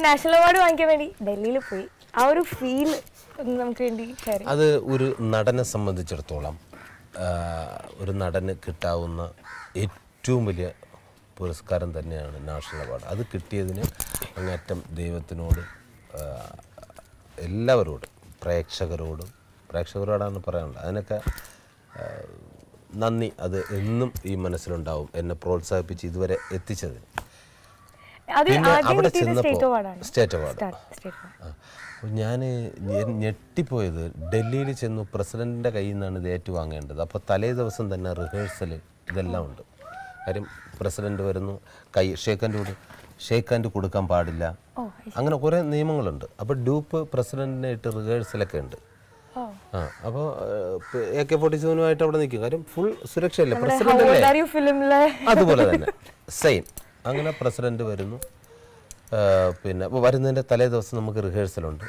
National award വാങ്ങിക്കാൻ വേണ്ടി ഡൽഹിയിൽ പോയി. ആ ഒരു ഫീൽ നമുക്ക് വേണ്ടി ഷെയർ ചെയ്യാം. അത് ഒരു നടനെ സംബന്ധിച്ചിടത്തോളം ഒരു നടന് കിട്ടാവുന്ന ഏറ്റവും വലിയ പുരസ്കാരം തന്നെയാണ് നാഷണൽ അവാർഡ്. അത് കിട്ടിയതിന് അങ്ങേറ്റം ദൈവത്തിനോട് എല്ലാവരോടും പ്രേക്ഷകരോടാണ് പറയാനുള്ളത്. അതിനൊക്കെ നന്ദി. അത് എന്നും ഈ മനസ്സിലുണ്ടാവും, എന്നെ പ്രോത്സാഹിപ്പിച്ച് ഇതുവരെ എത്തിച്ചതിന്. പിന്നെ അവിടെ ചെന്നപ്പോൾ സ്റ്റേറ്റ് അവാർഡ്. ഞാൻ ഞെട്ടിപ്പോയത് ഡൽഹിയിൽ ചെന്നു പ്രസിഡൻറ്റിൻ്റെ കയ്യിൽ നിന്നാണ് ഇത് ഏറ്റുവാങ്ങേണ്ടത്. അപ്പോൾ തലേ ദിവസം തന്നെ റിഹേഴ്സൽ ഇതെല്ലാം ഉണ്ട്. കാര്യം പ്രസിഡൻറ്റ് വരുന്നു, ഷേക്ക് ഹാൻഡ് കൊടുക്കാൻ പാടില്ല, അങ്ങനെ കുറേ നിയമങ്ങളുണ്ട്. അപ്പോൾ ഡ്യൂപ്പ് പ്രസിഡൻറ്റിനെ ഇട്ട് റിഹേഴ്സലൊക്കെ ഉണ്ട്. അപ്പോൾ AK-47 അവിടെ നിൽക്കും. കാര്യം ഫുൾ സുരക്ഷയല്ലേ, പ്രസിഡന്റ് അതുപോലെ തന്നെ സെയിം. അങ്ങനെ പ്രസിഡന്റ് വരുന്നു. പിന്നെ വരുന്നതിൻ്റെ തലേ ദിവസം നമുക്ക് റിഹേഴ്സലുണ്ട്.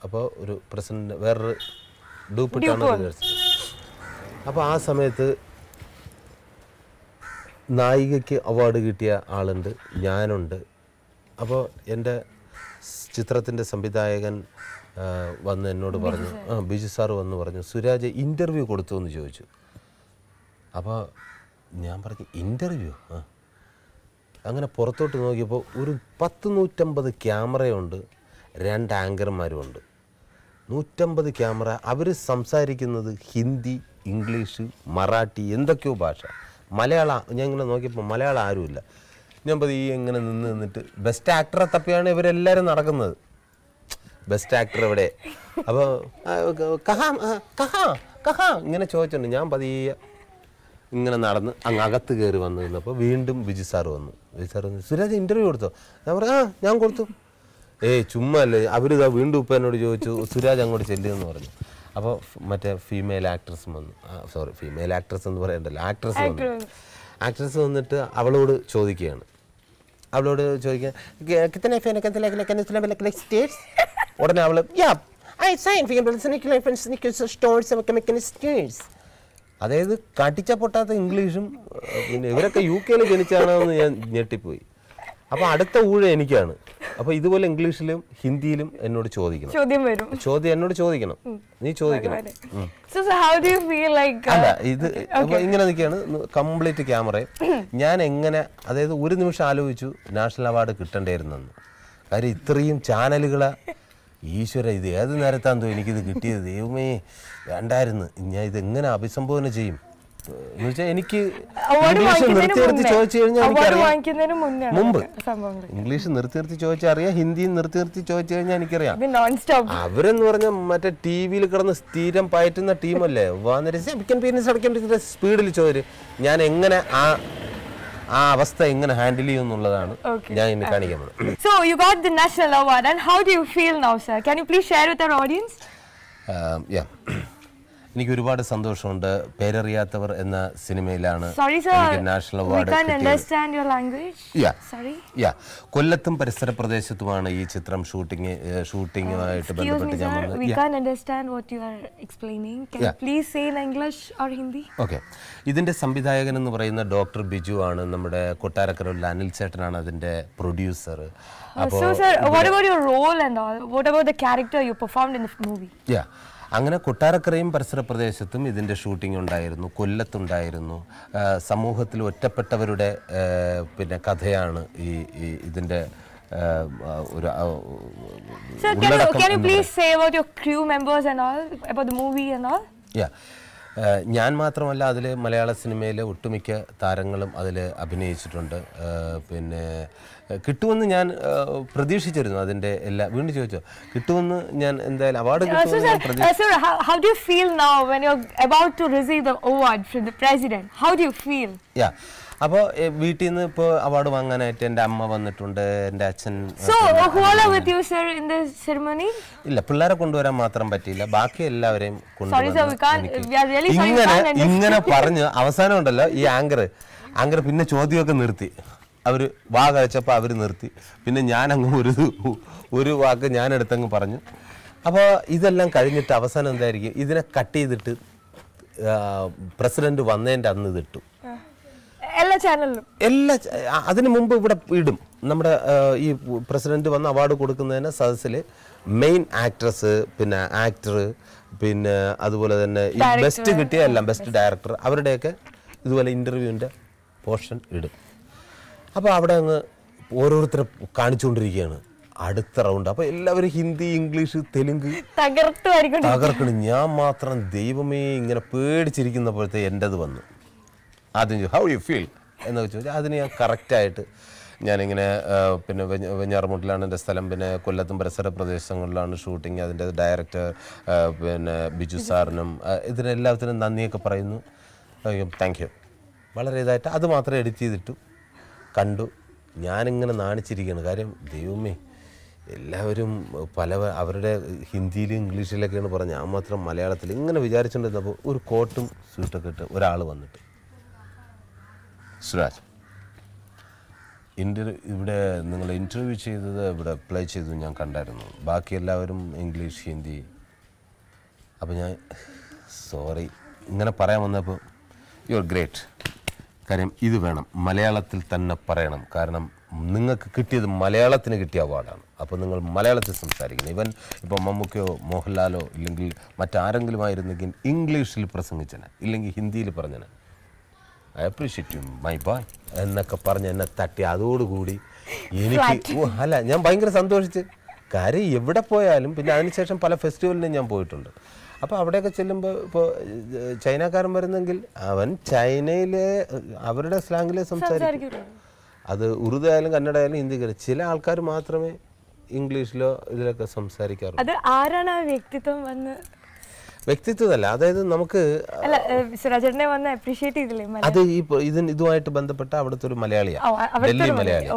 അപ്പോൾ ഒരു പ്രസിഡന്റ് വേറൊരു ഡ്യൂപ്പിട്ടാണ് റിഹേഴ്സൽ. അപ്പോൾ ആ സമയത്ത് നായികയ്ക്ക് അവാർഡ് കിട്ടിയ ആളുണ്ട്, ഞാനുണ്ട്. അപ്പോൾ എൻ്റെ ചിത്രത്തിൻ്റെ സംവിധായകൻ വന്ന് എന്നോട് പറഞ്ഞു, ബിജു സാറ് വന്ന് പറഞ്ഞു, സുരാജ് ഇൻ്റർവ്യൂ കൊടുത്തു എന്ന് ചോദിച്ചു. അപ്പോൾ ഞാൻ പറഞ്ഞു ഇൻ്റർവ്യൂ? അങ്ങനെ പുറത്തോട്ട് നോക്കിയപ്പോൾ ഒരു 150 ക്യാമറയുണ്ട്, 2 ആങ്കർമാരുമുണ്ട്. 150 ക്യാമറ. അവർ സംസാരിക്കുന്നത് ഹിന്ദി, ഇംഗ്ലീഷ്, മറാഠി, എന്തൊക്കെയോ ഭാഷ. മലയാളം ഞാൻ ഇങ്ങനെ നോക്കിയപ്പോൾ മലയാളം ആരുമില്ല. ഞാൻ ഇങ്ങനെ നിന്നിട്ട് ബെസ്റ്റ് ആക്ടറെ തപ്പിയാണ് ഇവരെല്ലാവരും നടക്കുന്നത്. ബെസ്റ്റ് ആക്ടർ എവിടെ? അപ്പോൾ കഹാ ഇങ്ങനെ ചോദിച്ചിട്ടുണ്ട്. ഞാൻ പതിയെ ഇങ്ങനെ നടന്ന് അകത്ത് കയറി വന്നു നിന്നപ്പോൾ വീണ്ടും ബിജു സാറ് വന്നു. സുരാജ് ഇൻ്റർവ്യൂ കൊടുത്തോ? ഞാൻ പറഞ്ഞു ഞാൻ കൊടുത്തു. ചുമ്മാ അല്ലേ, അവരിതാ വീണ്ടും ഇപ്പം എന്നോട് ചോദിച്ചു സുരാജ് അങ്ങോട്ട് ചെല്ലുമെന്ന് പറഞ്ഞു. അപ്പോൾ മറ്റേ ഫീമെയിൽ ആക്ട്രസ് വന്നു. ഫീമെയിൽ ആക്ട്രസ് എന്ന് പറയണ്ടല്ലോ, ആക്ട്രസ് വന്നിട്ട് അവളോട് ചോദിക്കുകയാണ്. ഉടനെ അവള് അതായത് കടിച്ച പൊട്ടാത്ത ഇംഗ്ലീഷും. പിന്നെ ഇവരൊക്കെ UK ജനിച്ചാണോ എന്ന് ഞാൻ ഞെട്ടിപ്പോയി. അപ്പോൾ അടുത്ത ഊഴ എനിക്കാണ്. അപ്പോൾ ഇതുപോലെ ഇംഗ്ലീഷിലും ഹിന്ദിയിലും എന്നോട് ചോദിക്കണം. ചോദ്യം എന്നോട് ചോദിക്കണം, നീ ചോദിക്കണം. അല്ല, ഇത് ഇങ്ങനെ നിൽക്കുകയാണ് കംപ്ലീറ്റ് ക്യാമറ. ഞാൻ എങ്ങനെ, അതായത് ഒരു നിമിഷം ആലോചിച്ചു നാഷണൽ അവാർഡ് കിട്ടേണ്ടിയിരുന്നെന്ന്. കാര്യം ഇത്രയും ചാനലുകളെ, ഈശ്വര ഇത് ഏത് നേരത്താന്തോ എനിക്കിത് കിട്ടിയത്, ദൈവമേ വേണ്ടായിരുന്നു, ഞാൻ ഇതെങ്ങനെ അഭിസംബോധന ചെയ്യും എന്ന് വെച്ചാൽ എനിക്ക് ഇംഗ്ലീഷ് നിർത്തി ചോദിച്ചു കഴിഞ്ഞാൽ എനിക്കറിയാം. മുമ്പ് ഇംഗ്ലീഷ് നിർത്തി ചോദിച്ചാൽ അറിയാം, ഹിന്ദിയും നിർത്തി ചോദിച്ചു കഴിഞ്ഞാൽ എനിക്കറിയാം. അവരെന്ന് പറഞ്ഞാൽ മറ്റേ TV-യിൽ കിടന്ന് സ്ഥിരം പയറ്റുന്ന ടീമല്ലേ. സ്പീഡിൽ ചോദിച്ചു ഞാൻ എങ്ങനെ ആ അവസ്ഥ എങ്ങനെ ഹാൻഡിൽ ചെയ്യും എന്നുള്ളതാണ് ഞാൻ ഇന്ന് കാണിക്കുന്നത്. So you got the national award and how do you feel now, sir? Can you please share with our audience? എനിക്ക് ഒരുപാട് സന്തോഷമുണ്ട്. പേരറിയാത്തവർ എന്ന സിനിമയിലാണ് നാഷണൽ അവാർഡ്. കൊല്ലത്തും പരിസര പ്രദേശത്തുമാണ് ഈ ചിത്രം ഷൂട്ടിങ്ങുമായിട്ട് ബന്ധപ്പെട്ട് ഞാൻ ഓക്കെ. ഇതിന്റെ സംവിധായകൻ എന്ന് പറയുന്ന ഡോക്ടർ ബിജു ആണ്. നമ്മുടെ കൊട്ടാരക്കരയിലെ അനിൽ ചേട്ടനാണ് അതിന്റെ പ്രൊഡ്യൂസർ. അങ്ങനെ കൊട്ടാരക്കരയും പരിസര പ്രദേശത്തും ഇതിൻ്റെ ഷൂട്ടിംഗ് ഉണ്ടായിരുന്നു, കൊല്ലത്തുണ്ടായിരുന്നു. സമൂഹത്തിൽ ഒറ്റപ്പെട്ടവരുടെ പിന്നെ കഥയാണ് ഇതിൻ്റെ ഒരു ഞാൻ മാത്രമല്ല, അതിൽ മലയാള സിനിമയിലെ ഒട്ടുമിക്ക താരങ്ങളും അതിൽ അഭിനയിച്ചിട്ടുണ്ട്. പിന്നെ കിട്ടുമെന്ന് ഞാൻ പ്രതീക്ഷിച്ചിരുന്നു. അതിൻ്റെ എല്ലാ വീണ്ടും ചോദിച്ചോ കിട്ടുമെന്ന് ഞാൻ എന്തായാലും അവാർഡ് അപ്പോൾ വീട്ടിൽ നിന്ന് ഇപ്പോൾ അവാർഡ് വാങ്ങാനായിട്ട് എൻ്റെ അമ്മ വന്നിട്ടുണ്ട്, എൻ്റെ അച്ഛൻ. ഇല്ല, പിള്ളേരെ കൊണ്ടുവരാൻ മാത്രം പറ്റിയില്ല, ബാക്കി എല്ലാവരെയും ഇങ്ങനെ പറഞ്ഞ് അവസാനം ഉണ്ടല്ലോ ഈ ആങ്കർ പിന്നെ ചോദ്യമൊക്കെ നിർത്തി. അവർ വാ കഴിച്ചപ്പോൾ അവർ നിർത്തി. പിന്നെ ഞാനങ്ങ് ഒരു വാക്ക് ഞാനെടുത്തങ്ങ് പറഞ്ഞു. അപ്പോൾ ഇതെല്ലാം കഴിഞ്ഞിട്ട് അവസാനം എന്തായിരിക്കും, ഇതിനെ കട്ട് ചെയ്തിട്ട് പ്രസിഡന്റ് വന്നതിൻ്റെ അന്ന് ഇതിട്ടു. എല്ലാ ചാനലിലും അതിന് മുമ്പ് ഇവിടെ ഇടും. നമ്മുടെ ഈ പ്രസിഡന്റ് വന്ന് അവാർഡ് കൊടുക്കുന്നതിന് സദസ്സിൽ മെയിൻ ആക്ട്രസ്, പിന്നെ ആക്ടർ, പിന്നെ അതുപോലെ തന്നെ ഈ ബെസ്റ്റ് കിട്ടിയ എല്ലാം ബെസ്റ്റ് ഡയറക്ടർ, അവരുടെയൊക്കെ ഇതുപോലെ ഇൻ്റർവ്യൂവിൻ്റെ പോർഷൻ ഇടും. അപ്പോൾ അവിടെ അങ്ങ് ഓരോരുത്തരെ കാണിച്ചുകൊണ്ടിരിക്കുകയാണ് അടുത്ത റൗണ്ട്. അപ്പോൾ എല്ലാവരും ഹിന്ദി, ഇംഗ്ലീഷ്, തെലുങ്ക് തകർക്കണം. ഞാൻ മാത്രം ദൈവമേ ഇങ്ങനെ പേടിച്ചിരിക്കുന്നപ്പോഴത്തെ എൻ്റെത് വന്നു. ആദ്യം ഹൗ യു ഫീൽ എന്നൊക്കെ ചോദിച്ചാൽ അതിന് ഞാൻ കറക്റ്റായിട്ട് ഞാനിങ്ങനെ പിന്നെ വെഞ്ഞാറമൂട്ടിലാണ് എൻ്റെ സ്ഥലം, പിന്നെ കൊല്ലത്തും പരിസര പ്രദേശങ്ങളിലാണ് ഷൂട്ടിങ്. അതിൻ്റെ ഡയറക്ടർ പിന്നെ ബിജു സാറിനും ഇതിനെല്ലാത്തിനും നന്ദിയൊക്കെ പറയുന്നു. താങ്ക് യു വളരെ ഇതായിട്ട് അത് മാത്രം എഡിറ്റ് ചെയ്തിട്ടു കണ്ടു. ഞാനിങ്ങനെ നാണിച്ചിരിക്കുകയാണ്. കാര്യം ദൈവമേ എല്ലാവരും അവരുടെ ഹിന്ദിയിലും ഇംഗ്ലീഷിലൊക്കെയാണ് പറഞ്ഞത്, ഞാൻ മാത്രം മലയാളത്തിൽ ഇങ്ങനെ വിചാരിച്ചുകൊണ്ടിരുന്നപ്പോൾ ഒരു കോട്ടും സ്യൂട്ടൊക്കെ ഇട്ട് ഒരാൾ വന്നിട്ട്, സുരാജ് ഇവിടെ നിങ്ങൾ ഇൻ്റർവ്യൂ ചെയ്തത് ഇവിടെ പ്ലേ ചെയ്തു ഞാൻ കണ്ടായിരുന്നു, ബാക്കി എല്ലാവരും ഇംഗ്ലീഷ്, ഹിന്ദി. അപ്പോൾ ഞാൻ സോറി ഇങ്ങനെ പറയാൻ വന്നപ്പോൾ യു ആർ ഗ്രേറ്റ്. കാര്യം ഇത് വേണം, മലയാളത്തിൽ തന്നെ പറയണം. കാരണം നിങ്ങൾക്ക് കിട്ടിയത് മലയാളത്തിന് കിട്ടിയ അവാർഡാണ്. അപ്പോൾ നിങ്ങൾ മലയാളത്തിൽ സംസാരിക്കണം. ഇപ്പോൾ മമ്മൂക്കയോ മോഹൻലാലോ ഇല്ലെങ്കിൽ മറ്റാരെങ്കിലും ആയിരുന്നെങ്കിൽ ഇംഗ്ലീഷിൽ പ്രസംഗിച്ചനെ, ഇല്ലെങ്കിൽ ഹിന്ദിയിൽ പറഞ്ഞനെ. I appreciate you my boy എന്നൊക്കെ പറഞ്ഞ് എന്നെ തട്ടി. അതോടുകൂടി എനിക്ക് അല്ല ഞാൻ ഭയങ്കര സന്തോഷിച്ച്. കാര്യം എവിടെ പോയാലും പിന്നെ അതിനുശേഷം പല ഫെസ്റ്റിവലിനും ഞാൻ പോയിട്ടുണ്ട്. അപ്പോൾ അവിടെയൊക്കെ ചെല്ലുമ്പോൾ ഇപ്പോൾ ചൈനക്കാരൻ വരുന്നെങ്കിൽ അവൻ ചൈനയിലെ അവരുടെ സ്ലാങ്ങിലെ സംസാരിക്കും. അത് ഉറുദു ആയാലും കന്നഡ ആയാലും ഹിന്ദിക്കാരും. ചില ആൾക്കാർ മാത്രമേ ഇംഗ്ലീഷിലോ ഇതിലൊക്കെ സംസാരിക്കാറുള്ളൂ. അത് ആരാണ് ആ വ്യക്തിത്വം വന്ന് വ്യക്തിത്വമല്ല, അതായത് നമുക്ക് അപ്രീഷിയേറ്റ് ചെയ്തില്ലേ? അത് ഇതുമായിട്ട് ബന്ധപ്പെട്ട അവിടുത്തെ ഒരു മലയാളിയാണ്, ഡൽഹി മലയാളി.